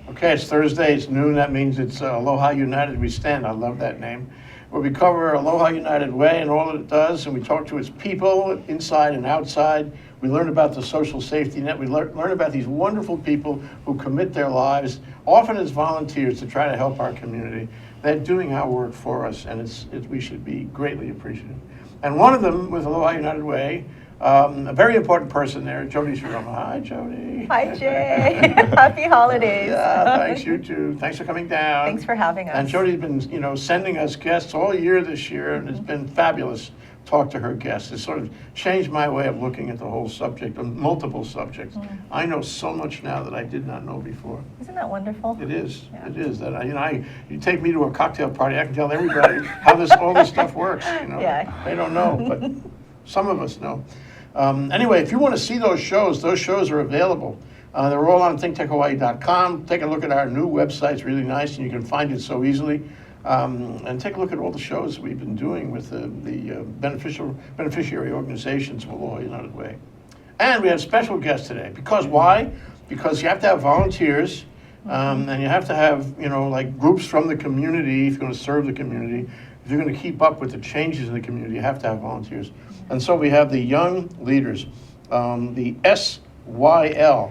Okay, it's Thursday, it's noon, that means it's Aloha United We Stand. I love that name. Where we cover Aloha United Way and all that it does, and we talk to its people inside and outside. We learn about the social safety net. We learn about these wonderful people who commit their lives, often as volunteers, to try to help our community. They're doing our work for us, and we should be greatly appreciative. And one of them with Aloha United Way, a very important person there, Jody Shiroma. Hi, Jody. Hi, Jay. Happy holidays. Yeah, thanks, you too. Thanks for coming down. Thanks for having us. And Jody's been, sending us guests all year this year, and it's been fabulous to talk to her guests. It sort of changed my way of looking at the whole subject, multiple subjects. I know so much now that I did not know before. Isn't that wonderful? It is. Yeah. It is. That you take me to a cocktail party, I can tell everybody how all this stuff works. Yeah. They don't know, but some of us know. Anyway, if you want to see those shows are available. They're all on thinktechhawaii.com. Take a look at our new website. It's really nice, and you can find it so easily. And take a look at all the shows we've been doing with the beneficiary organizations of Aloha United Way. And we have special guests today. Because why? Because you have to have volunteers, and you have to have, like groups from the community if you're going to serve the community. If you're going to keep up with the changes in the community, you have to have volunteers. And so we have the young leaders, the SYL.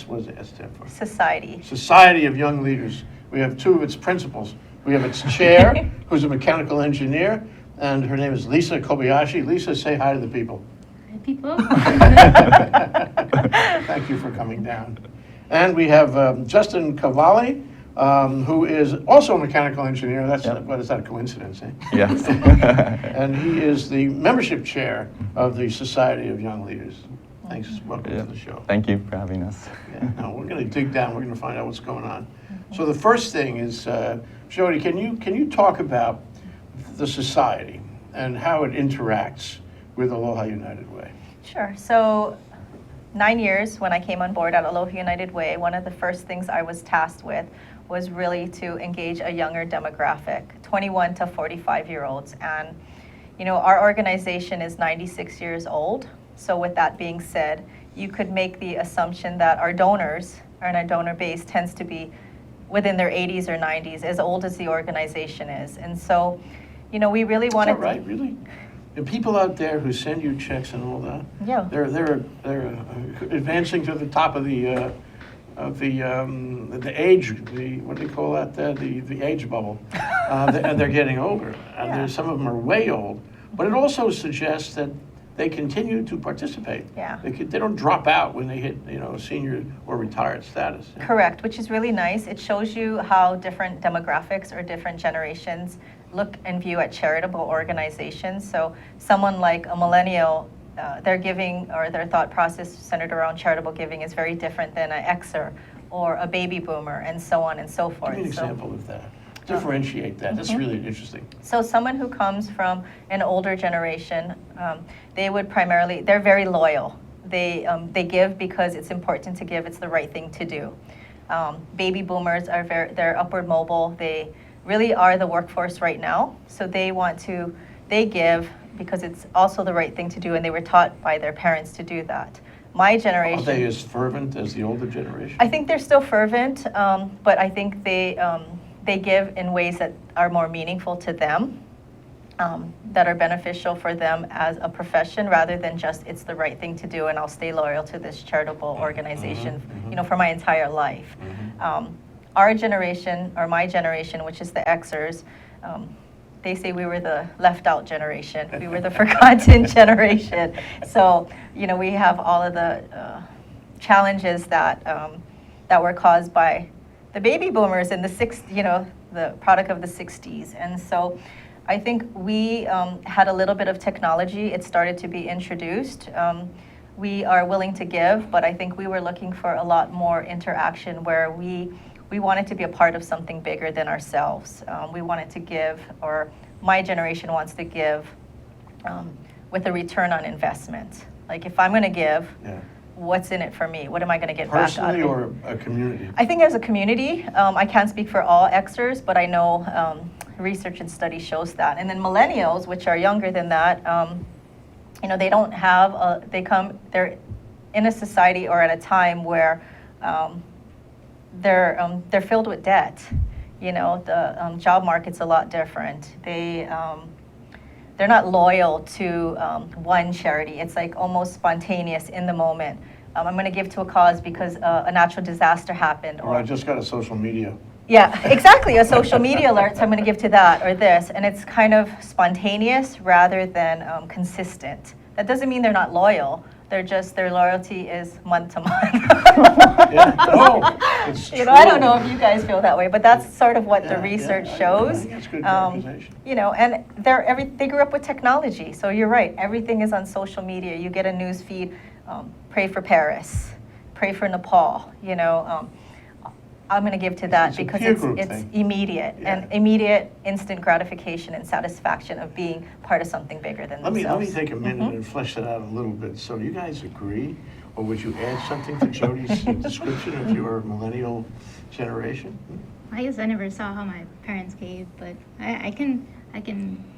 What does the S stand for? Society. Society of Young Leaders. We have two of its principals. We have its chair, who's a mechanical engineer, and her name is Lisa Kobayashi. Lisa, say hi to the people. Hi, people. Thank you for coming down. And we have Justin Kauwale, who is also a mechanical engineer. What is that, a coincidence, eh? Yes. And he is the membership chair of the Society of Young Leaders. Thanks. Welcome to the show. Thank you for having us. Yeah, no, we're going to dig down. We're going to find out what's going on. So the first thing is, Jody, can you talk about the society and how it interacts with Aloha United Way? Sure. So 9 years when I came on board at Aloha United Way, one of the first things I was tasked with was really to engage a younger demographic, 21 to 45-year-olds. And, our organization is 96 years old. So with that being said, you could make the assumption that our donors and our donor base tends to be within their 80s or 90s, as old as the organization is. And so, we really wanted to... Is that right, really? The people out there who send you checks and all that, yeah, they're advancing to the top of the age, what do they call that? The age bubble, and they're getting older, and some of them are way old. But it also suggests that they continue to participate. Yeah. They don't drop out when they hit, senior or retired status. Correct, which is really nice. It shows you how different demographics or different generations look and view at charitable organizations. So someone like a millennial, their giving or their thought process centered around charitable giving is very different than an Xer or a baby boomer, and so on and so forth. Give me an example of that. Differentiate that. That's really interesting. So someone who comes from an older generation, they would they're very loyal. They give because it's important to give. It's the right thing to do. Baby boomers they're upward mobile. They really are the workforce right now. So they give because it's also the right thing to do, and they were taught by their parents to do that. My generation... Are they as fervent as the older generation? I think they're still fervent, but I think they give in ways that are more meaningful to them, that are beneficial for them as a profession, rather than just it's the right thing to do and I'll stay loyal to this charitable organization, for my entire life. Our generation, or my generation, which is the Xers, they say we were the left out generation. We were the forgotten generation. So, we have all of the challenges that were caused by the baby boomers in the product of the 60s. And so I think we had a little bit of technology. It started to be introduced. We are willing to give, but I think we were looking for a lot more interaction where we wanted to be a part of something bigger than ourselves. We wanted to give, or my generation wants to give with a return on investment. Like if I'm gonna give, what's in it for me? What am I going to get back out of it? Personally or a community? I think as a community, I can't speak for all Xers, but I know research and study shows that. And then millennials, which are younger than that, they don't have, they're in a society or at a time where they're filled with debt. You know, the job market's a lot different. They're not loyal to one charity. It's like almost spontaneous in the moment. I'm going to give to a cause because a natural disaster happened. Or I just got a social media. Yeah, exactly. A social media alert, so I'm going to give to that or this. And it's kind of spontaneous rather than consistent. That doesn't mean they're not loyal. They're just, their loyalty is month to month. Yeah. Oh, it's You know, I don't true. know if you guys feel that way, but that's sort of what the Yeah, research yeah, I shows. think that's good characterization. You know, and they grew up with technology, so you're right. Everything is on social media. You get a news feed. Pray for Paris, pray for Nepal. You know, I'm going to give to that It's a because peer group it's thing. immediate Yeah. and immediate instant gratification and satisfaction of being part of something bigger than Let me themselves. take a minute and flesh that out a little bit. So you guys agree, or would you add something to Jody's description of your millennial generation? I guess I never saw how my parents gave, but I can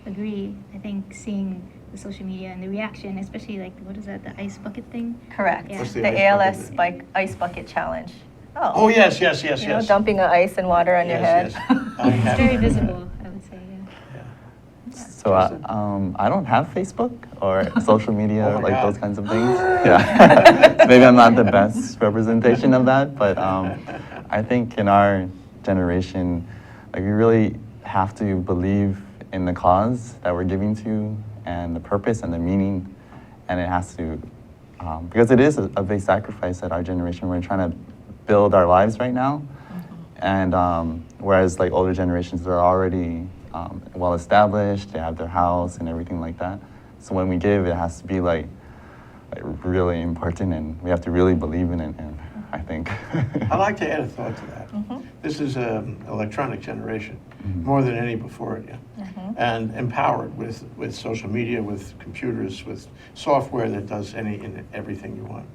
agree. I think seeing the social media and the reaction, especially like what is that, the ice bucket thing? Correct. Yeah. What's the The ice ALS bucket? ice bucket challenge. Oh, yes, yes, yes, You know, yes. dumping ice and water on your head. Yes, yes. I It's have very heard that. visible, I would say. Yeah. Yeah. So I don't have Facebook or social media, Oh my like God. those kinds of things. Yeah, maybe I'm not the best representation of that, but I think in our generation, like we really have to believe in the cause that we're giving to, and the purpose and the meaning, and it has to, because it is a big sacrifice at our generation. We're trying to build our lives right now, and whereas like older generations are already well established, they have their house and everything like that. So when we give, it has to be like really important, and we have to really believe in it. And I think. I'd like to add a thought to that. This is an electronic generation, more than any before it, and empowered with social media, with computers, with software that does everything you want.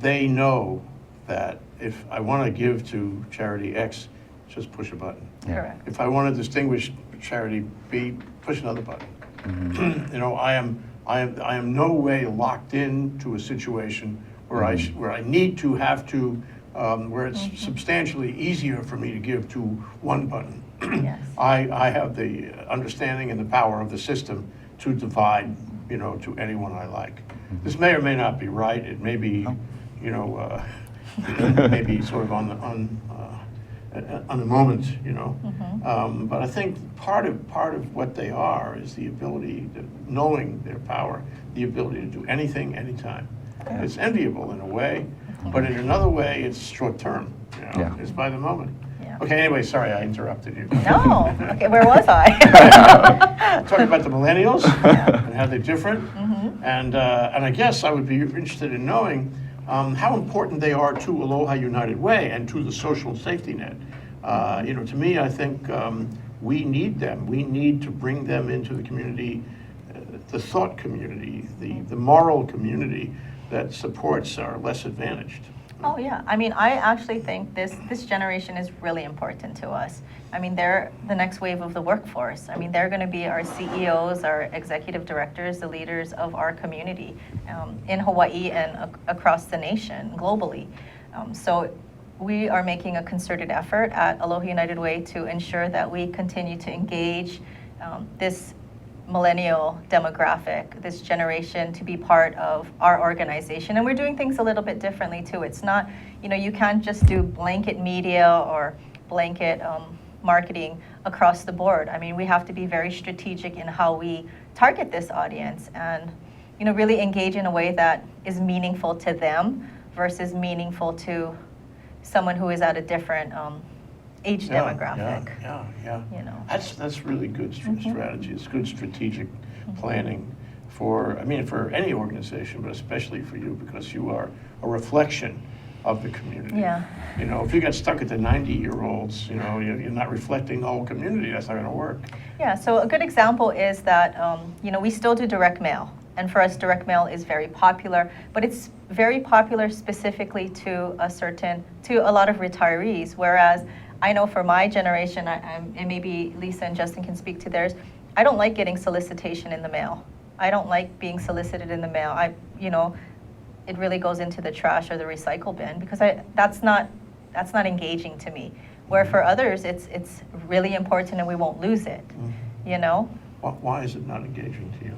They know that if I want to give to charity X, just push a button. Correct. If I want to distinguish charity B, push another button. You know, I am no way locked into a situation where I need to have to, where it's substantially easier for me to give to one button. Yes. I have the understanding and the power of the system to divide, you know, to anyone I like. This may or may not be right. It may be, you know, maybe sort of on the moment, you know. But I think part of what they are is the ability, knowing their power, the ability to do anything, anytime. It's enviable in a way, but in another way, it's short term. You know, Yeah. it's by the moment. Yeah. Okay. Anyway, sorry I interrupted you. No. Okay, where was I? Talking about the millennials and how they're different, and I guess I would be interested in knowing how important they are to Aloha United Way and to the social safety net. You know, to me, I think we need them. We need to bring them into the community, the thought community, the moral community that supports our less advantaged. Oh yeah, I mean, I actually think this generation is really important to us. I mean, they're the next wave of the workforce. I mean, they're going to be our CEOs, our executive directors, the leaders of our community in Hawaii and across the nation, globally. So we are making a concerted effort at Aloha United Way to ensure that we continue to engage this millennial demographic, this generation, to be part of our organization. And we're doing things a little bit differently too. It's not, you know, you can't just do blanket media or blanket marketing across the board. I mean, we have to be very strategic in how we target this audience and, you know, really engage in a way that is meaningful to them versus meaningful to someone who is at a different age demographic. Yeah. You know. That's really good strategy. It's good strategic planning for any organization, but especially for you, because you are a reflection of the community. Yeah. You know, if you got stuck at the 90-year-olds, you know, you're not reflecting the whole community. That's not going to work. Yeah, so a good example is that, you know, we still do direct mail. And for us, direct mail is very popular, but it's very popular specifically to a lot of retirees. Whereas I know for my generation, and maybe Lisa and Justin can speak to theirs, I don't like getting solicitation in the mail. I don't like being solicited in the mail. You know, it really goes into the trash or the recycle bin because that's not that's not engaging to me. Where for others, it's really important and we won't lose it, you know? Why is it not engaging to you?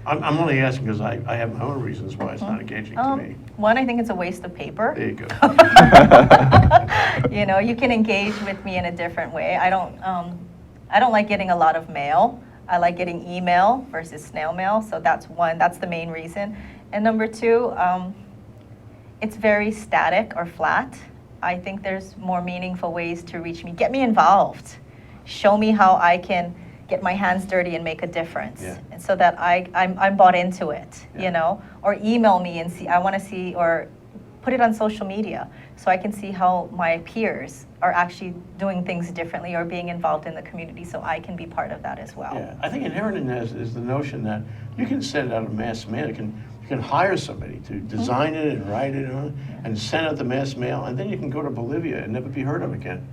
I'm only asking because I have my own reasons why it's not engaging to me. One, I think it's a waste of paper. There you go. You know, you can engage with me in a different way. I don't like getting a lot of mail. I like getting email versus snail mail. So that's one. That's the main reason. And number two, it's very static or flat. I think there's more meaningful ways to reach me. Get me involved. Show me how I can get my hands dirty and make a difference. Yeah. And so that I'm bought into it, Yeah. you know? Or email me and see, I want to see, or put it on social media so I can see how my peers are actually doing things differently or being involved in the community so I can be part of that as well. Yeah, I think inherent in that is the notion that you can send out a mass mail. You can hire somebody to design it and write it and send out the mass mail, and then you can go to Bolivia and never be heard of again.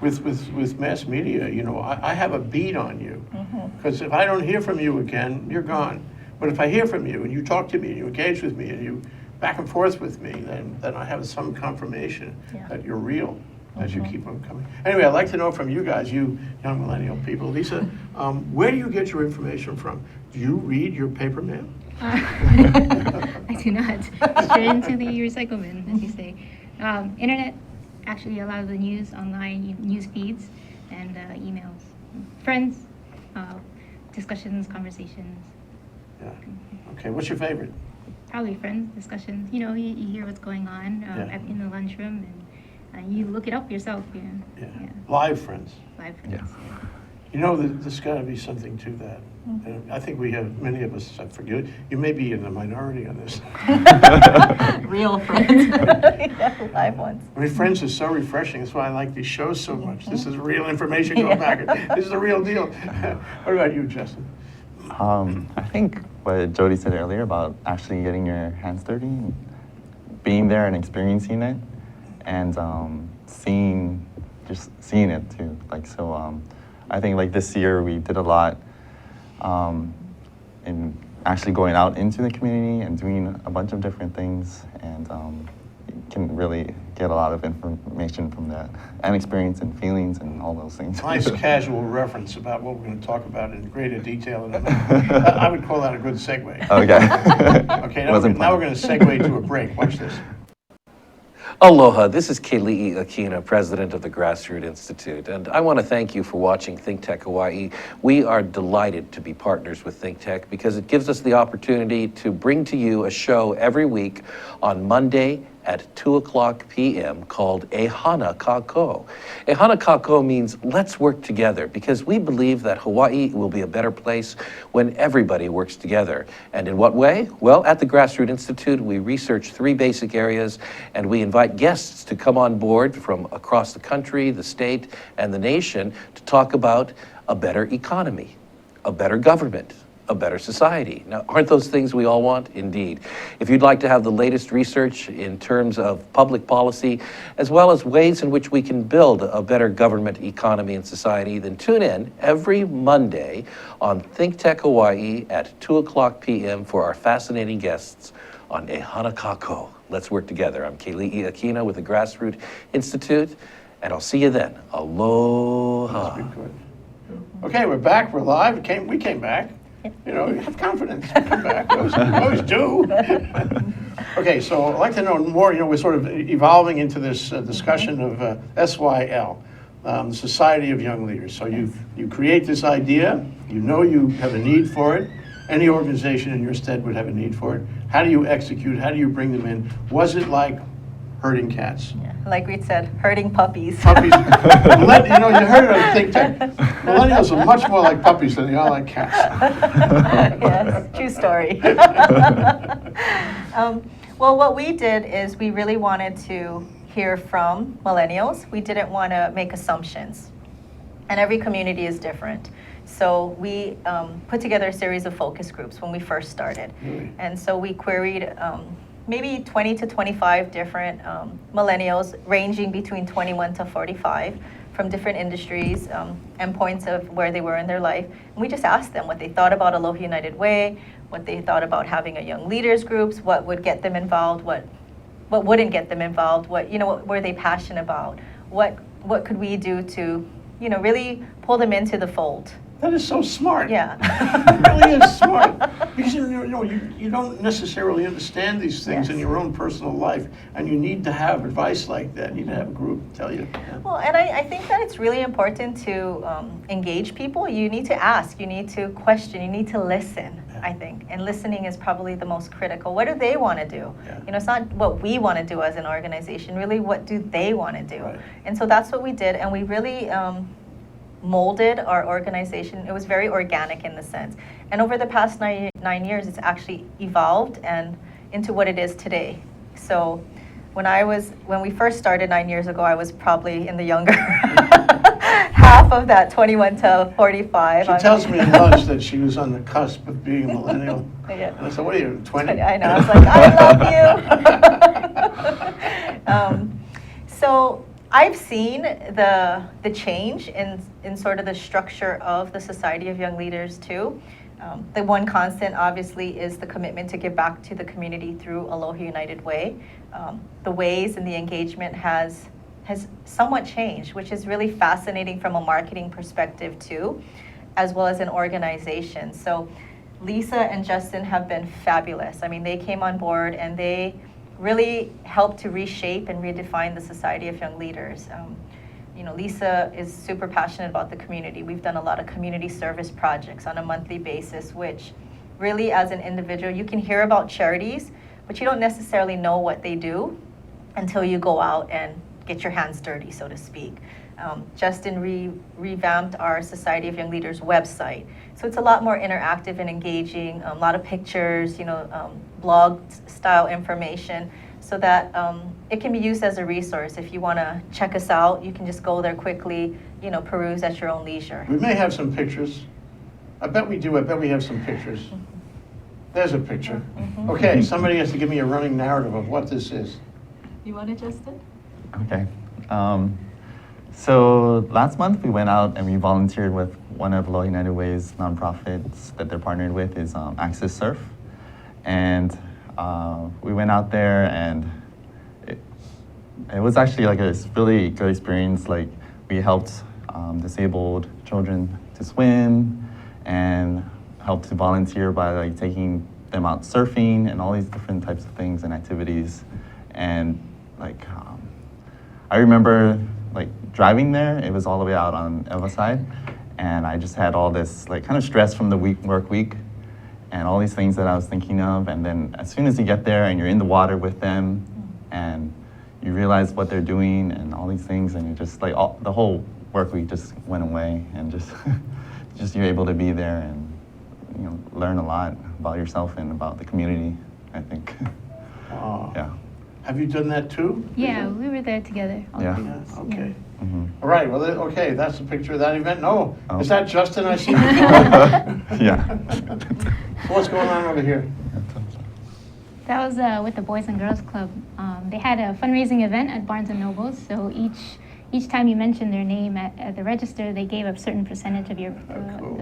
With mass media, you know, I have a beat on you, because if I don't hear from you again, you're gone. But if I hear from you and you talk to me and you engage with me and you back and forth with me, then I have some confirmation that you're real as you keep on coming. Anyway, I'd like to know from you guys, you young millennial people, Lisa, where do you get your information from? Do you read your paper mail? I do not. Straight into the recycle bin, as you say. Internet actually allows the news online, news feeds, and emails. Friends, discussions, conversations. Yeah. Okay, what's your favorite? Probably friends, discussions. You know, you hear what's going on in the lunchroom, and you look it up yourself. Yeah. Live friends. Live friends. Yeah. You know, there's got to be something to that. I think we have, many of us, I forget, you may be in the minority on this. Real friends. Yeah, live ones. I mean, Friends is so refreshing. That's why I like these shows so much. This is real information going back. This is the real deal. What about you, Justin? I think what Jody said earlier about actually getting your hands dirty, being there and experiencing it, and seeing it too. Like, so I think like this year we did a lot in actually going out into the community and doing a bunch of different things, and you can really get a lot of information from that, and experience and feelings and all those things. Nice casual reference about what we're going to talk about in greater detail in a minute. I would call that a good segue. Okay. Okay, now we're going to segue to a break. Watch this. Aloha, this is Keli'i Akina, president of the Grassroots Institute, and I want to thank you for watching Think Tech Hawaii. We are delighted to be partners with Think Tech because it gives us the opportunity to bring to you a show every week on Monday at 2:00 p.m. called Ehana Kako. Ehana Kako means let's work together, because we believe that Hawaii will be a better place when everybody works together. And in what way? Well, at the Grassroots Institute, we research 3 basic areas, and we invite guests to come on board from across the country, the state, and the nation to talk about a better economy, a better government, a better society. Now, aren't those things we all want? Indeed. If you'd like to have the latest research in terms of public policy, as well as ways in which we can build a better government, economy, and society, then tune in every Monday on Think Tech Hawaii at 2:00 p.m. for our fascinating guests on Ehana Kako. Let's work together. I'm Keli'i Akina with the Grassroots Institute, and I'll see you then. Aloha. That's good. Okay, we're back. We're live. We came back. You know, have confidence. Come back. We always do. Okay, so I'd like to know more. You know, we're sort of evolving into this discussion of SYL, the Society of Young Leaders. So you create this idea. You know you have a need for it. Any organization in your stead would have a need for it. How do you execute? How do you bring them in? Was it like herding cats? Yeah. Like we said, herding puppies. Puppies. You know, you heard it on Think Tech. Millennials are much more like puppies than they are like cats. Yes, true story. Well, what we did is we really wanted to hear from millennials. We didn't want to make assumptions. And every community is different. So we put together a series of focus groups when we first started. And so we queried maybe 20 to 25 different millennials ranging between 21 to 45 from different industries and points of where they were in their life. And we just asked them what they thought about Aloha United Way, what they thought about having a young leaders groups, what would get them involved, what what wouldn't get them involved, what were they passionate about, what could we do to, really pull them into the fold. That is so smart. Yeah. It really is smart. Because you don't necessarily understand these things in Yes. your own personal life, and you need to have advice like that. You need to have a group tell you. Yeah. Well, and I think that it's really important to engage people. You need to ask, you need to question, you need to listen, I think. And listening is probably the most critical. What do they want to do? Yeah. It's not what we want to do as an organization, really what do they want to do? Right. And so that's what we did, and we really molded our organization. It was very organic in the sense. And over the past 9 years, it's actually evolved and into what it is today. So when we first started 9 years ago, I was probably in the younger half of that 21 to 45. She tells me at lunch that she was on the cusp of being a millennial. Yeah. And I said, what are you, 20? I know. I was like, I love you. So I've seen the change in sort of the structure of the Society of Young Leaders too. The one constant, obviously, is the commitment to give back to the community through Aloha United Way. The ways and the engagement has somewhat changed, which is really fascinating from a marketing perspective too, as well as an organization. So Lisa and Justin have been fabulous. I mean, they came on board and they really helped to reshape and redefine the Society of Young Leaders. Lisa is super passionate about the community. We've done a lot of community service projects on a monthly basis, which really, as an individual, you can hear about charities, but you don't necessarily know what they do until you go out and get your hands dirty, so to speak. Justin revamped our Society of Young Leaders website. So it's a lot more interactive and engaging, a lot of pictures, blog style information, so that it can be used as a resource. If you want to check us out, you can just go there quickly, peruse at your own leisure. We may have some pictures. I bet we do. I bet we have some pictures. There's a picture. Okay, somebody has to give me a running narrative of what this is. You want it, Justin? Okay. So last month we went out and we volunteered with one of Aloha United Way's nonprofits that they're partnered with is Access Surf. And we went out there and it was actually like a really good experience. Like we helped disabled children to swim and helped to volunteer by like taking them out surfing and all these different types of things and activities. And like I remember like driving there, it was all the way out on Eva side, and I just had all this like kind of stress from the work week and all these things that I was thinking of. And then as soon as you get there and you're in the water with them and you realize what they're doing and all these things, and you're just like the whole work week just went away, and just you're able to be there and learn a lot about yourself and about the community, I think. Wow. Yeah. Have you done that too? Yeah, we were there together. all Yeah. three Yeah, of us, okay. Mm-hmm. All right, well, okay, that's a picture of that event. No, Oh. is that Justin I see? Yeah. What's going on over here? That was with the Boys and Girls Club. They had a fundraising event at Barnes & Noble's, so each time you mentioned their name at the register, they gave a certain percentage of your, cool.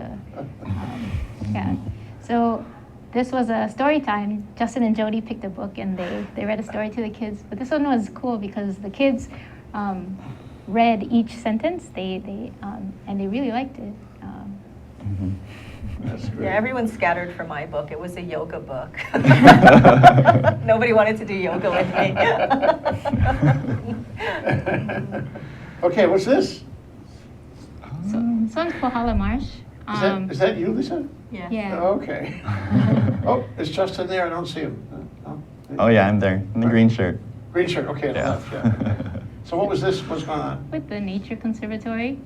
yeah. So this was a story time. Justin and Jody picked a book and they read a story to the kids. But this one was cool because the kids read each sentence, and they really liked it. That's great. Yeah, everyone scattered for my book. It was a yoga book. Nobody wanted to do yoga with me. Okay, what's this? So this one's Kohala Marsh. Is that you, Lisa? Yeah. Yeah. Okay. Oh, is Justin there? I don't see him. No? Oh yeah, I'm there in the green shirt. Green shirt, okay, Yeah. left, yeah. So what was this? What's going on? With the Nature Conservatory.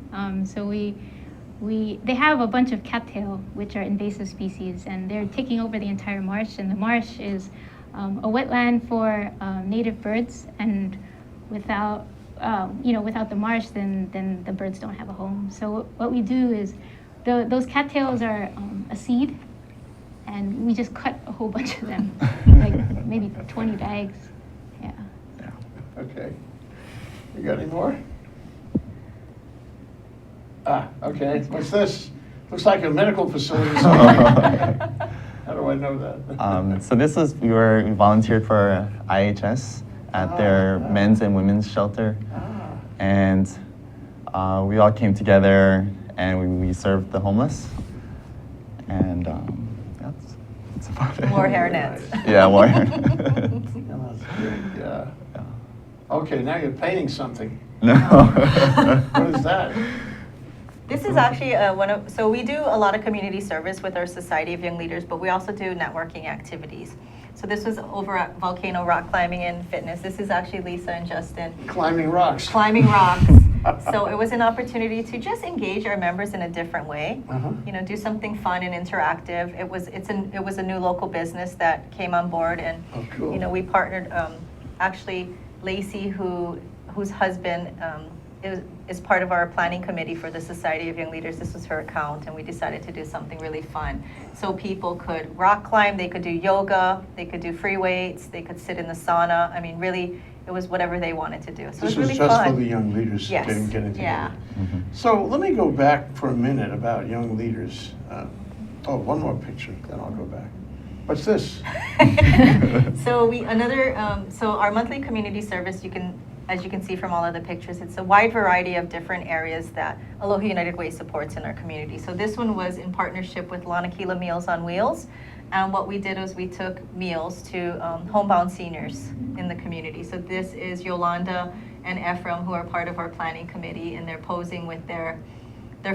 So they have a bunch of cattail, which are invasive species, and they're taking over the entire marsh. And the marsh is a wetland for native birds, and without the marsh, then the birds don't have a home. So what we do is, those cattails are a seed, and we just cut a whole bunch of them, like maybe 20 bags. Yeah. Okay. You got any more? Ah, okay. What's this? Looks like a medical facility. How do I know that? So we volunteered for IHS, at their men's and women's shelter. And we all came together and we served the homeless. And that's about it. More hairnets. Yeah, more. Yeah, that's great, yeah. Okay, now you're painting something. No. What is that? This is actually so we do a lot of community service with our Society of Young Leaders, but we also do networking activities. So this was over at Volcano Rock Climbing and Fitness. This is actually Lisa and Justin Climbing rocks. climbing rocks. So it was an opportunity to just engage our members in a different way. Uh-huh. You know, do something fun and interactive. It was a new local business that came on board, and Oh, cool. you know, we partnered. Actually, Lacey, whose husband is part of our planning committee for the Society of Young Leaders. This was her account, and we decided to do something really fun. So people could rock climb, they could do yoga, they could do free weights, they could sit in the sauna. I mean, really, it was whatever they wanted to do. So it This was was really just fun. for the young leaders Yes, getting together. yeah. So let me go back for a minute about young leaders. One more picture, then I'll go back. What's this? So our monthly community service, as you can see from all of the pictures, it's a wide variety of different areas that Aloha United Way supports in our community. So this one was in partnership with Lanakila Meals on Wheels. And what we did was we took meals to homebound seniors in the community. So this is Yolanda and Ephraim, who are part of our planning committee, and they're posing with their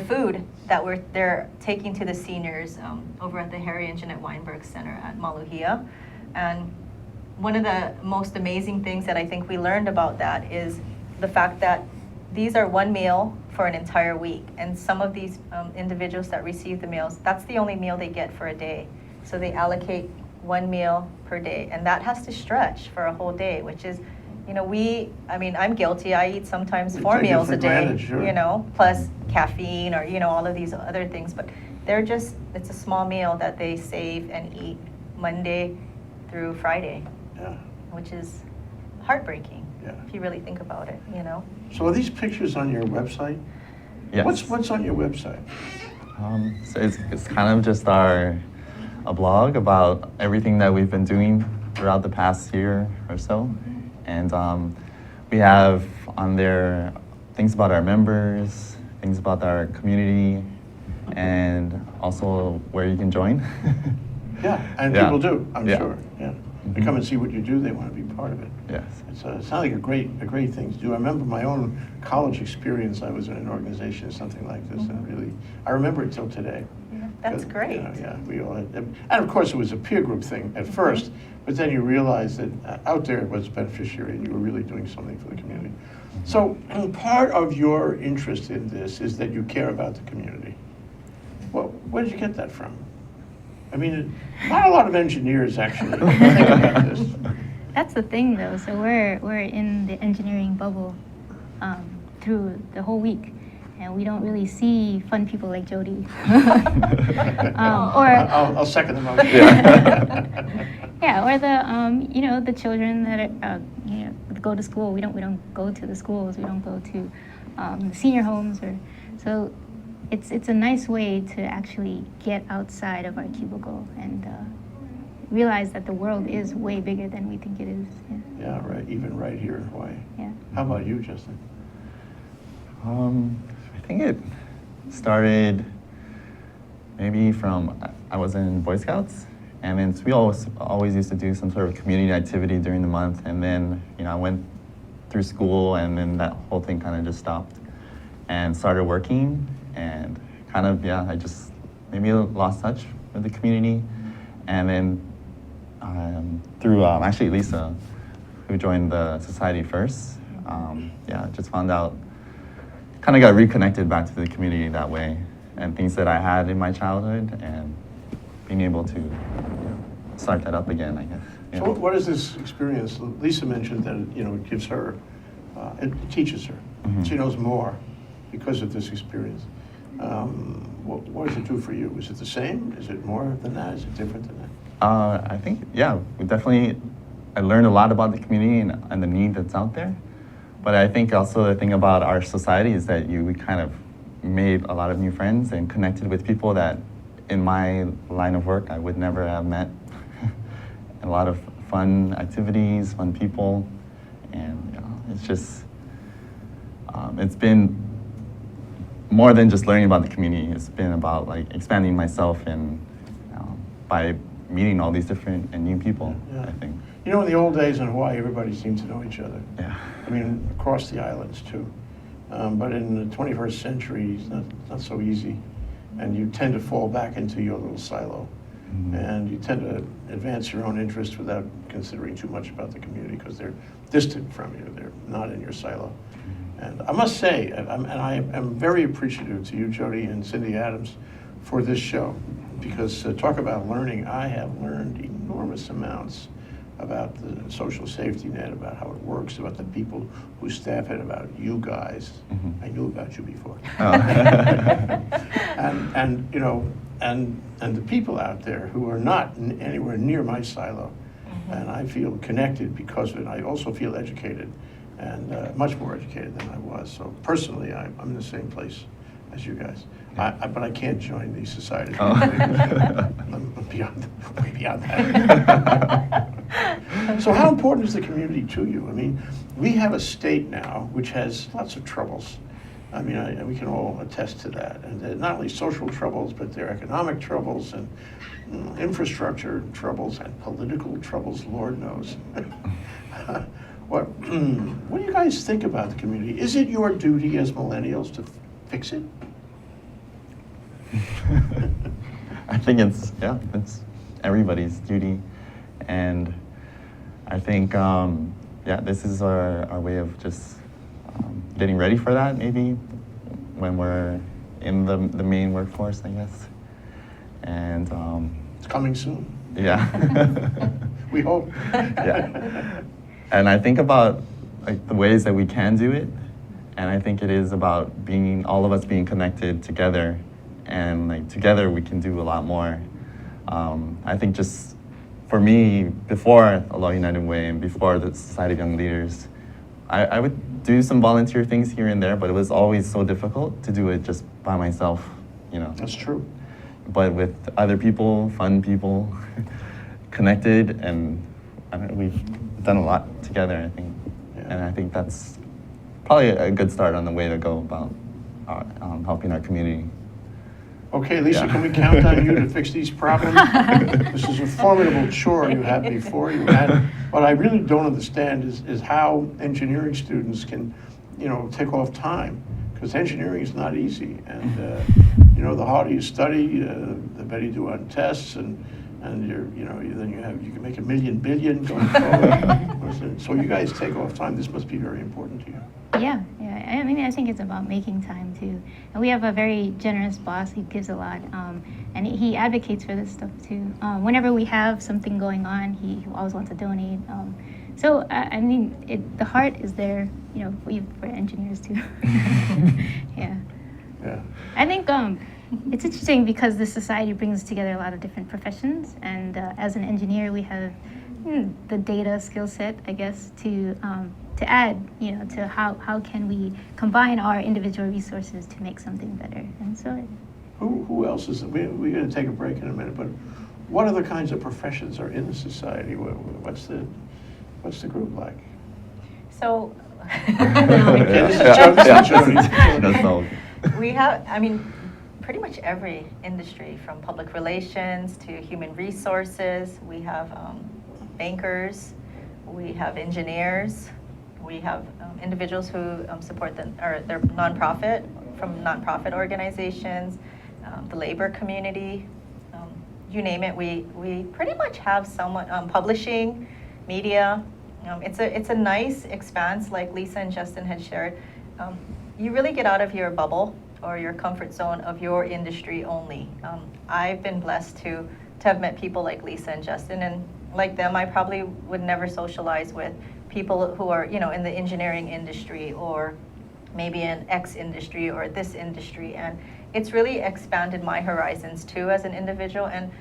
food that they're taking to the seniors over at the Harry and Jeanette Weinberg Center at Maluhia. And one of the most amazing things that I think we learned about that is the fact that these are one meal for an entire week. And some of these individuals that receive the meals, that's the only meal they get for a day. So they allocate one meal per day. And that has to stretch for a whole day, which is, you know, I'm guilty. I eat sometimes We 4 take it meals for a day, granted, sure. you know, plus caffeine or, you know, all of these other things. But it's a small meal that they save and eat Monday through Friday, Yeah. which is heartbreaking Yeah. if you really think about it, you know. So are these pictures on your website? Yes. What's on your website? So it's kind of just a blog about everything that we've been doing throughout the past year or so. And we have on there things about our members, things about our community, and also where you can join. Yeah, and Yeah. people do, I'm Yeah. sure. Yeah. They come and see what you do, they want to be part of it. Yes. It sounds like a great thing to do. I remember my own college experience. I was in an organization, something like this, and really, I remember it till today. That's 'Cause, great. you know, yeah, we all had, and of course it was a peer group thing at first, but then you realize that out there it was beneficiary and you were really doing something for the community. So part of your interest in this is that you care about the community. Well, where did you get that from? I mean, not a lot of engineers actually think about this. That's the thing, though. So we're in the engineering bubble through the whole week, and we don't really see fun people like Jody. I'll second the motion. Yeah, or the children that are, go to school. We don't go to the schools. We don't go to the senior homes, so. It's a nice way to actually get outside of our cubicle and realize that the world is way bigger than we think it is. Yeah, right. Even right here in Hawaii. Yeah. How about you, Justin? I think it started maybe from I was in Boy Scouts, and then we always used to do some sort of community activity during the month, and then I went through school, and then that whole thing kind of just stopped, and started working, and kind of I just maybe lost touch with the community, and then through actually Lisa, who joined the society first, just found out, kind of got reconnected back to the community that way, and things that I had in my childhood, and being able to start that up again, I guess. So what is this experience? Lisa mentioned that it gives her, it teaches her. Mhm. She knows more because of this experience. What does it do for you? Is it the same? Is it more than that? Is it different than that? I think, I learned a lot about the community and the need that's out there. But I think also the thing about our society is that we kind of made a lot of new friends and connected with people that in my line of work I would never have met. A lot of fun activities, fun people, it's just, it's been more than just learning about the community. It's been about like expanding myself and by meeting all these different and new people, Yeah. I think. You know, in the old days in Hawaii, everybody seemed to know each other. Yeah. I mean, across the islands too. But in the 21st century, it's not so easy. And you tend to fall back into your little silo. Mhm. And you tend to advance your own interests without considering too much about the community because they're distant from you. They're not in your silo. And I must say, I am very appreciative to you, Jody and Cindy Adams, for this show. Because talk about learning, I have learned enormous amounts about the social safety net, about how it works, about the people who staff it, about you guys. Mhm. I knew about you before. Oh. and you know, and the people out there who are not anywhere near my silo, and I feel connected because of it. I also feel educated, and much more educated than I was. So personally, I'm in the same place as you guys. But I can't join these societies. Oh. I'm way beyond that. So how important is the community to you? I mean, we have a state now which has lots of troubles. I mean, we can all attest to that. And they're not only social troubles, but they're economic troubles and infrastructure troubles and political troubles, Lord knows. What do you guys think about the community? Is it your duty as millennials to fix it? I think it's everybody's duty. And I think, this is our way of just getting ready for that, maybe, when we're in the main workforce, I guess. And It's coming soon. yeah. We hope. Yeah. And I think about like the ways that we can do it, and I think it is about all of us being connected together, and like together we can do a lot more. I think just for me, before Aloha United Way and before the Society of Young Leaders, I would do some volunteer things here and there, but it was always so difficult to do it just by myself, you know. That's true. But with other people, fun people, connected, and we've done a lot together, I think. Yeah. And I think that's probably a good start on the way to go about helping our community. Okay, Lisa, Yeah. can we count on you to fix these problems? This is a formidable chore you have before you. And what I really don't understand is how engineering students can, take off time, because engineering is not easy. And, the harder you study, the better you do on tests, and you can make $1 million billion going forward. So you guys take off time. This must be very important to you. Yeah. I mean, I think it's about making time too. And we have a very generous boss. He gives a lot, and he advocates for this stuff too. Whenever we have something going on, he always wants to donate. So I mean, the heart is there, for engineers too. Yeah. Yeah. I think it's interesting because this society brings together a lot of different professions, and as an engineer, we have the data skill set, I guess, to add, to how can we combine our individual resources to make something better. And so, Who else is? We're going to take a break in a minute, but what other kinds of professions are in the society? What's the group like? So Okay, this is Jody. This is Jody. That's all. we have, pretty much every industry, from public relations to human resources. We have bankers, we have engineers, we have individuals who support their nonprofit, from nonprofit organizations, the labor community, you name it. We pretty much have someone, publishing, media. It's a nice expanse, like Lisa and Justin had shared. You really get out of your bubble or your comfort zone of your industry only. I've been blessed to have met people like Lisa and Justin, and like them, I probably would never socialize with people who are, in the engineering industry, or maybe in X industry or this industry. And it's really expanded my horizons too as an individual. And,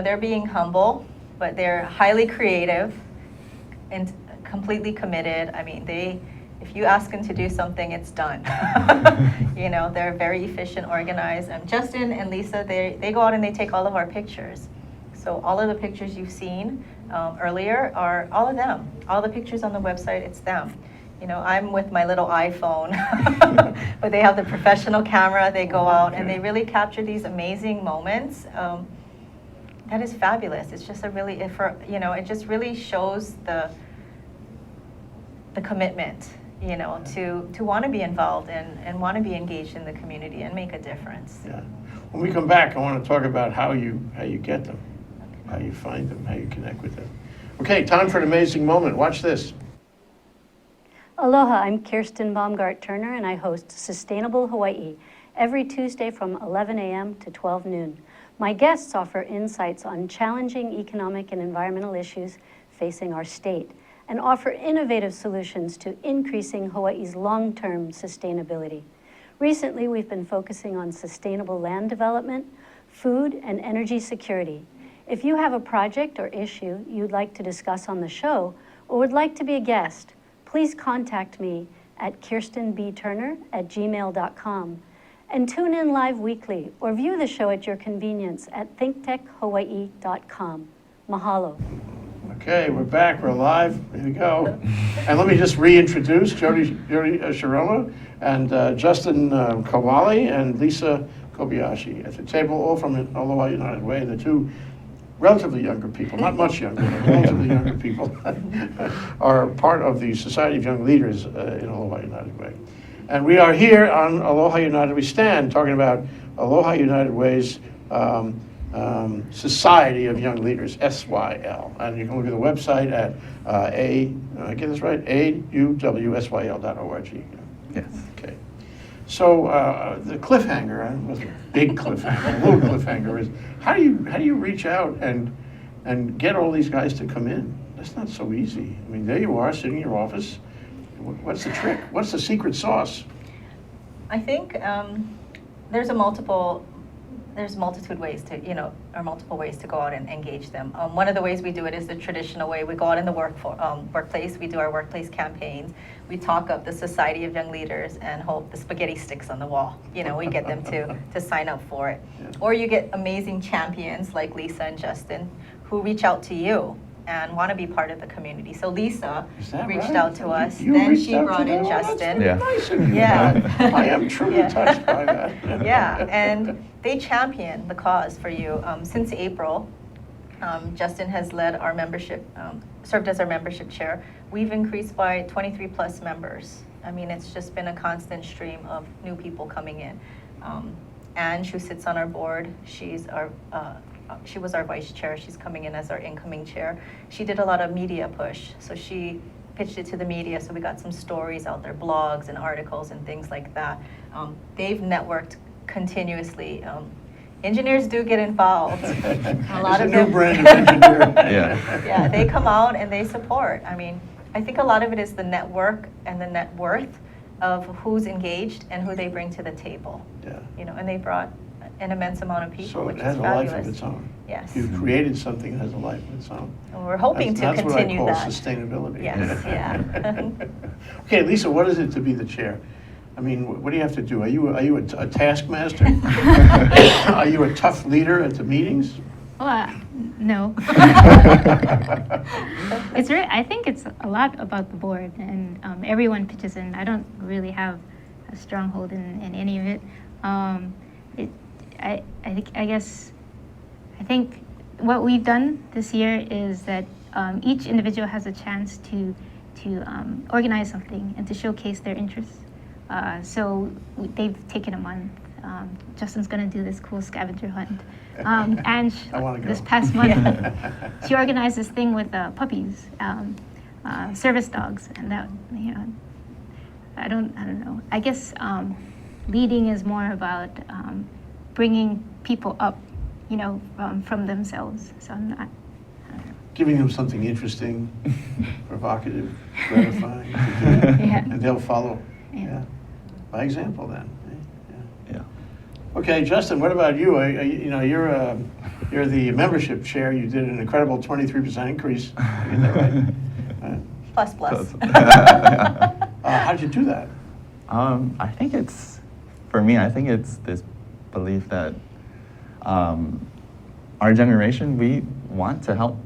they're being humble, but they're highly creative and completely committed. I mean, if you ask them to do something, it's done. They're very efficient, organized. And Justin and Lisa, they go out and they take all of our pictures. So all of the pictures you've seen earlier are all of them. All the pictures on the website, it's them. You know, I'm with my little iPhone, but they have the professional camera. They go out and they really capture these amazing moments. That is fabulous. It's just a really, it just really shows the commitment, to want to be involved and want to be engaged in the community and make a difference. Yeah. When we come back, I want to talk about how you get them, how you find them, how you connect with them. Okay, time for an amazing moment. Watch this. Aloha, I'm Kirsten Baumgart-Turner, and I host Sustainable Hawaii every Tuesday from 11 a.m. to 12 noon. My guests offer insights on challenging economic and environmental issues facing our state and offer innovative solutions to increasing Hawaii's long-term sustainability. Recently, we've been focusing on sustainable land development, food, and energy security. If you have a project or issue you'd like to discuss on the show or would like to be a guest, please contact me at kirstenbturner@gmail.com and tune in live weekly or view the show at your convenience at thinktechhawaii.com. Mahalo. Okay, we're back, we're live, here we go. And let me just reintroduce Jody Shiroma and Justin Kauwale and Lisa Kobayashi at the table, all from Aloha United Way, the two relatively younger people, not much younger, but relatively younger people, are part of the Society of Young Leaders in Aloha United Way. And we are here on Aloha United We Stand, talking about Aloha United Way's Society of Young Leaders, SYL. And you can look at the website at I get this right, AUWSYL.org. Yes. Okay. So the cliffhanger, it wasn't a big cliffhanger, a little cliffhanger is, how do you reach out and get all these guys to come in? That's not so easy. I mean, there you are sitting in your office. What's the trick? What's the secret sauce? I think there's multitude ways to, or multiple ways to go out and engage them. One of the ways we do it is the traditional way. We go out in the workplace, we do our workplace campaigns, we talk up the Society of Young Leaders and hope the spaghetti sticks on the wall. We get them to sign up for it. Yeah. Or you get amazing champions like Lisa and Justin who reach out to you and want to be part of the community. So Lisa Is that reached right? out to us, You then reached she out to brought in them? Oh, that's Justin. really Yeah. nice of you. Yeah. I am truly Yeah. touched by that. Yeah, and they champion the cause for you. Since April, Justin has led our membership, served as our membership chair. We've increased by 23 plus members. I mean, it's just been a constant stream of new people coming in. Ange, who sits on our board, she was our vice chair. She's coming in as our incoming chair. She did a lot of media push, so she pitched it to the media, so we got some stories out there, blogs and articles and things like that. They've networked continuously. Engineers do get involved. A lot of It's a new them, brand of engineer. yeah, they come out and they support. I mean, I think a lot of it is the network and the net worth of who's engaged and who they bring to the table. Yeah. And they brought an immense amount of people, So which it is has a fabulous. life of its own. Yes. You've created something that has a life of its own. And we're hoping to continue That's what I call that. sustainability. Yes, yeah. Okay, Lisa, what is it to be the chair? I mean, what do you have to do? Are you a taskmaster? Are you a tough leader at the meetings? Well, no. I think it's a lot about the board, and everyone pitches in. I don't really have a stronghold in any of it. I think what we've done this year is that each individual has a chance to organize something and to showcase their interests. So they've taken a month. Justin's going to do this cool scavenger hunt. And I wanna go. this past month, she organized this thing with puppies, service dogs, and that, I don't know. I guess leading is more about bringing people up, from themselves. So I'm not. I don't know. Giving them something interesting, provocative, gratifying to do, Yeah. and they'll follow. Yeah. By example, then. Yeah. Okay, Justin, what about you? You're the membership chair. You did an incredible 23% increase. I get that right? Plus. How did you do that? I think it's this belief that our generation, we want to help.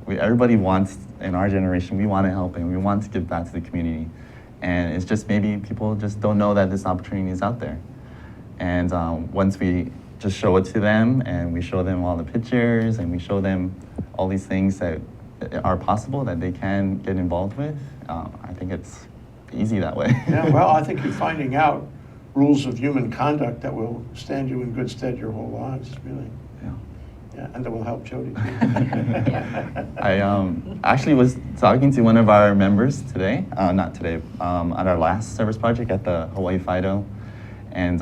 Everybody wants, in our generation, we want to help and we want to give back to the community. And it's just maybe people just don't know that this opportunity is out there. And once we just show it to them, and we show them all the pictures, and we show them all these things that are possible that they can get involved with, I think it's easy that way. Yeah, well, I think you're finding out rules of human conduct that will stand you in good stead your whole lives, really. Yeah. Yeah, and that will help Jody. I actually was talking to one of our members today, not today, at our last service project at the Hawaii Fido, and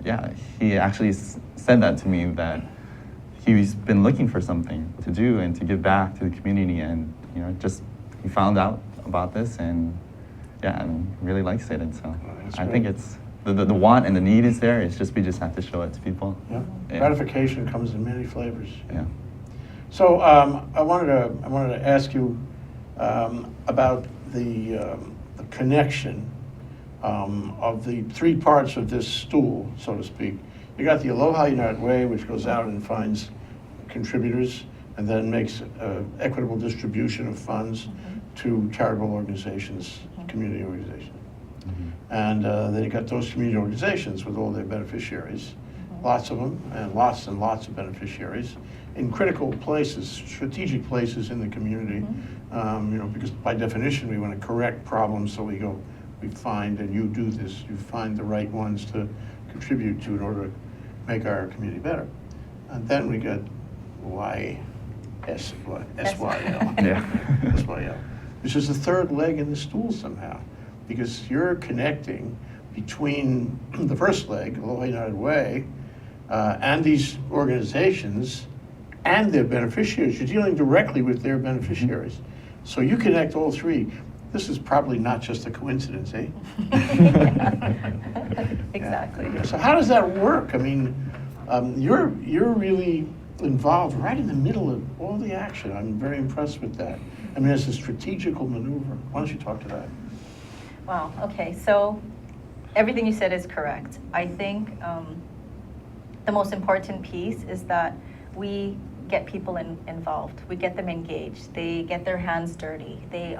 yeah, he actually said that to me, that he's been looking for something to do and to give back to the community, and just he found out about this, and yeah, and really likes it, and so that's I great. think it's the want and the need is there. It's just we just have to show it to people. Yeah. Yeah. Gratification comes in many flavors. Yeah. So I wanted to ask you about the connection of the three parts of this stool, so to speak. You got the Aloha United Way, which goes out and finds contributors and then makes equitable distribution of funds to charitable organizations, community organizations. And then you got those community organizations with all their beneficiaries, lots of them, and lots of beneficiaries in critical places, strategic places in the community. Because by definition we want to correct problems, so we find, and you do this, you find the right ones to contribute to in order to make our community better. And then we got SYL, Yeah. SYL, which is the third leg in the stool somehow, because you're connecting between the first leg, Aloha United Way, and these organizations and their beneficiaries. You're dealing directly with their beneficiaries. So you connect all three. This is probably not just a coincidence, eh? Exactly. Yeah. So how does that work? I mean, you're really involved right in the middle of all the action. I'm very impressed with that. I mean, it's a strategical maneuver. Why don't you talk to that? Wow, okay, so everything you said is correct. I think the most important piece is that we get people involved. We get them engaged. They get their hands dirty. They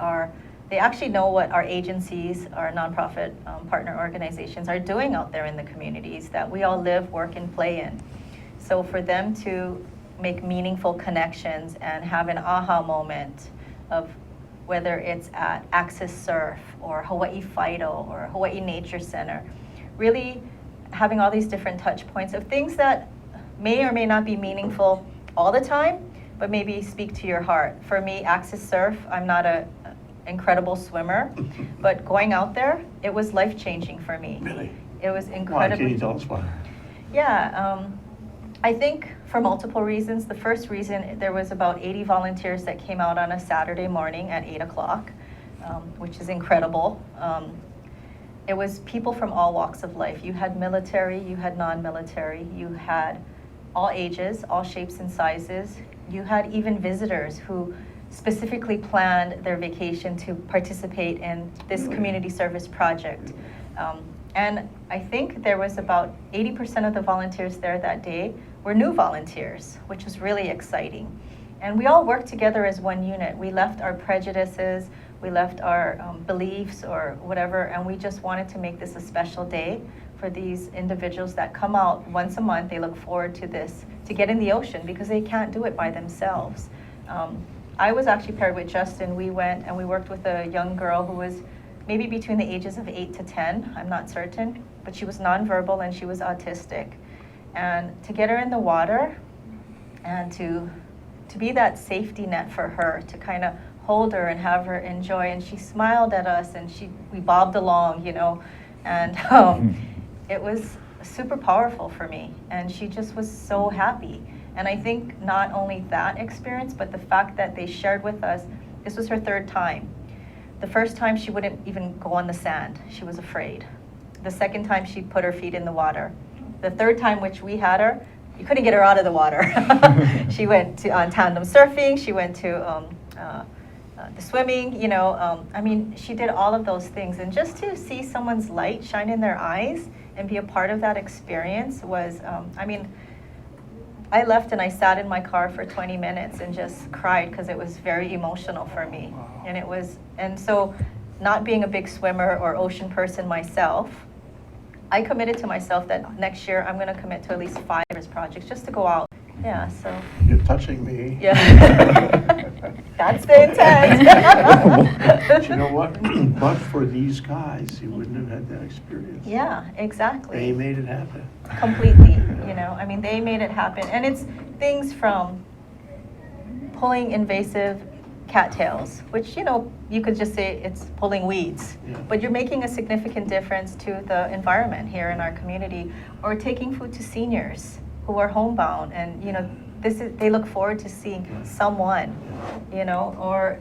actually know what our agencies, our nonprofit partner organizations are doing out there in the communities that we all live, work, and play in. So for them to make meaningful connections and have an aha moment of whether it's at Access Surf or Hawaii Fido or Hawaii Nature Center, really having all these different touch points of things that may or may not be meaningful all the time, but maybe speak to your heart. For me, Access Surf, I'm not an incredible swimmer, but going out there, it was life-changing for me. Really? It was Why? incredible. Can you tell us why? Yeah, I think for multiple reasons. The first reason, there was about 80 volunteers that came out on a Saturday morning at 8 o'clock, which is incredible. It was people from all walks of life. You had military, you had non-military, you had all ages, all shapes and sizes. You had even visitors who specifically planned their vacation to participate in this community service project. And I think there was about 80% of the volunteers there that day were new volunteers, which was really exciting. And we all worked together as one unit. We left our prejudices, we left our beliefs or whatever, and we just wanted to make this a special day for these individuals that come out once a month. They look forward to this, to get in the ocean, because they can't do it by themselves. I was actually paired with Justin. We went and we worked with a young girl who was maybe between the ages of 8 to 10, I'm not certain, but she was nonverbal and she was autistic. And to get her in the water and to be that safety net for her, to kind of hold her and have her enjoy, and she smiled at us and we bobbed along, and it was super powerful for me, and she just was so happy. And I think not only that experience, but the fact that they shared with us, this was her third time. The first time she wouldn't even go on the sand. She was afraid. The second time she put her feet in the water. The third time, which we had her, you couldn't get her out of the water. She went on tandem surfing. She went to the swimming, I mean, she did all of those things. And just to see someone's light shine in their eyes and be a part of that experience was, I left and I sat in my car for 20 minutes and just cried because it was very emotional for me. And so not being a big swimmer or ocean person myself, I committed to myself that next year I'm going to commit to at least 5 projects just to go out. Yeah, so. You're touching me. Yeah. That's the intent. But you know what? But for these guys, you wouldn't have had that experience. Yeah, exactly. They made it happen. Completely, you know, I mean, they made it happen. And it's things from pulling invasive cattails, which, you know, you could just say it's pulling weeds, Yeah. but you're making a significant difference to the environment here in our community, or taking food to seniors who are homebound, and, you know, they look forward to seeing someone, you know, or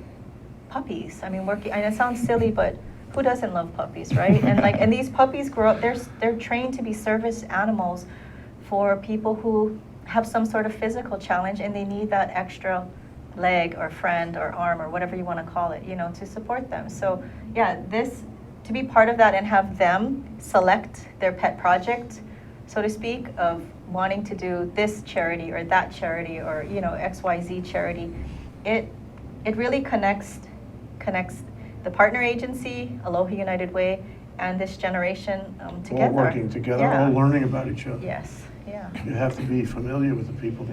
puppies. I mean, and it sounds silly, but who doesn't love puppies, right? And these puppies grow up, they're trained to be service animals for people who have some sort of physical challenge, and they need that extra leg or friend or arm or whatever you want to call it, you know, to support them. So yeah, to be part of that and have them select their pet project, so to speak, of wanting to do this charity or that charity or, you know, XYZ charity, it really connects the partner agency, Aloha United Way, and this generation together. All working together, Yeah. all learning about each other. Yes, yeah. You have to be familiar with the people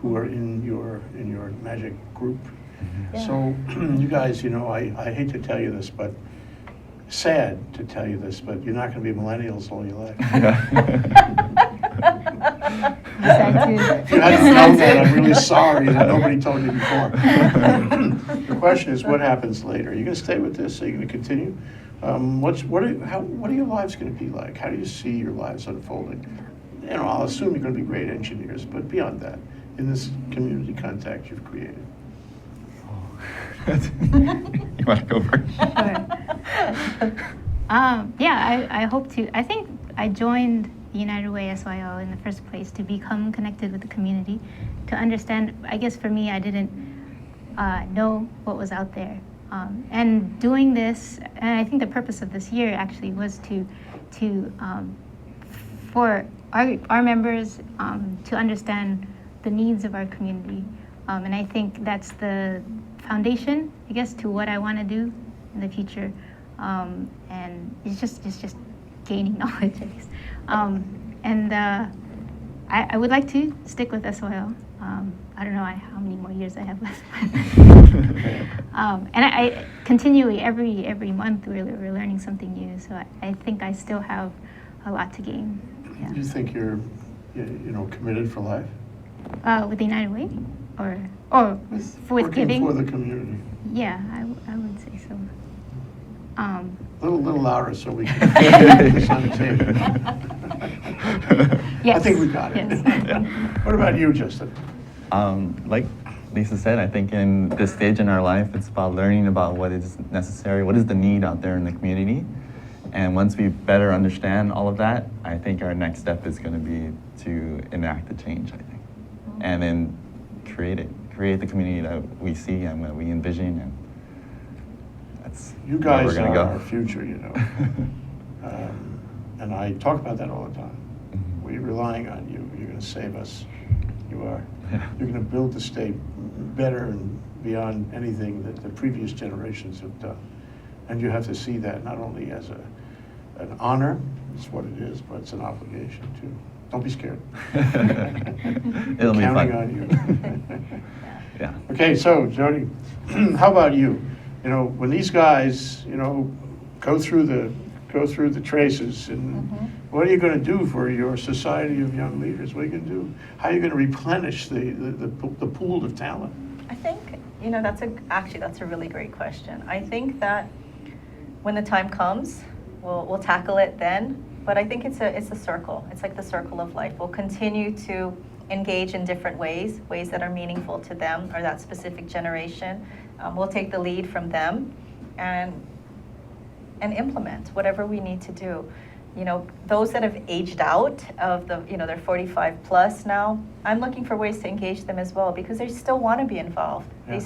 who are in your magic group. Yeah. So you guys, you know, I hate to tell you this, but sad to tell you this, but you're not going to be millennials all your life. If you hadn't known that, I'm really sorry that nobody told you before. The question is, what happens later? Are you going to stay with this? Are you going to continue? What are your lives going to be like? How do you see your lives unfolding? You know, I'll assume you're going to be great engineers, but beyond that, in this community contact you've created. You want to go first? Yeah, I hope to. I think I joined the United Way SYO in the first place to become connected with the community, to understand. I guess for me, I didn't know what was out there. And doing this, and I think the purpose of this year actually was for our members to understand the needs of our community. And I think that's the foundation, I guess, to what I want to do in the future. And it's just gaining knowledge, I guess. I would like to stick with SOL. I don't know how many more years I have left. And I continually, every month, we're learning something new. So I think I still have a lot to gain. Yeah. Do you think you're, committed for life? With the United Way, or with Working giving? for the community. Yeah, I would say so. A little louder so we can get this on the table. Yes. I think we got it. Yes. What about you, Justin? Like Lisa said, I think in this stage in our life, it's about learning about what is necessary, what is the need out there in the community. And once we better understand all of that, I think our next step is going to be to enact the change, I think. And then create the community that we see and that we envision, and that's You where guys we're going are to go. our future, and I talk about that all the time. Mhm. We're relying on you. You're going to save us. You are. Yeah. You're going to build the state better and beyond anything that the previous generations have done. And you have to see that not only as an honor, it's what it is, but it's an obligation too. Don't be scared. It'll be Counting fun. on you. Yeah. Okay, so Jody, how about you? When these guys, go through the traces, and what are you going to do for your society of young leaders? What are you going to do? How are you going to replenish the pool of talent? I think, that's a really great question. I think that when the time comes, we'll tackle it then. But I think it's a circle. It's like the circle of life. We'll continue to engage in different ways that are meaningful to them or that specific generation. We'll take the lead from them and implement whatever we need to do. Those that have aged out of they're 45 plus now, I'm looking for ways to engage them as well, because they still want to be involved. Yeah.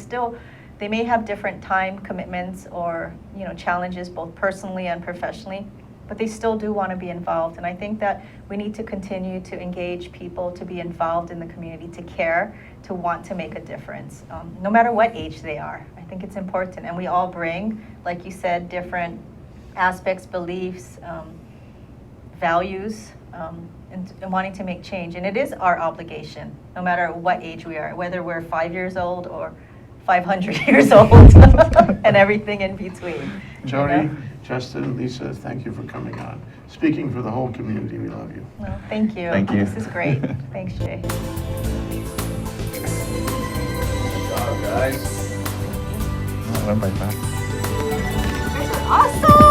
They may have different time commitments or, challenges both personally and professionally, but they still do want to be involved. And I think that we need to continue to engage people to be involved in the community, to care, to want to make a difference, no matter what age they are. I think it's important. And we all bring, like you said, different aspects, beliefs, values, and wanting to make change. And it is our obligation, no matter what age we are, whether we're 5 years old or 500 years old, and everything in between. Jody, You know? Justin, Lisa, thank you for coming on. Speaking for the whole community, we love you. Well, thank you. Thank you. This is great. Thanks, Jay. Good job, guys. I went by fast. Awesome.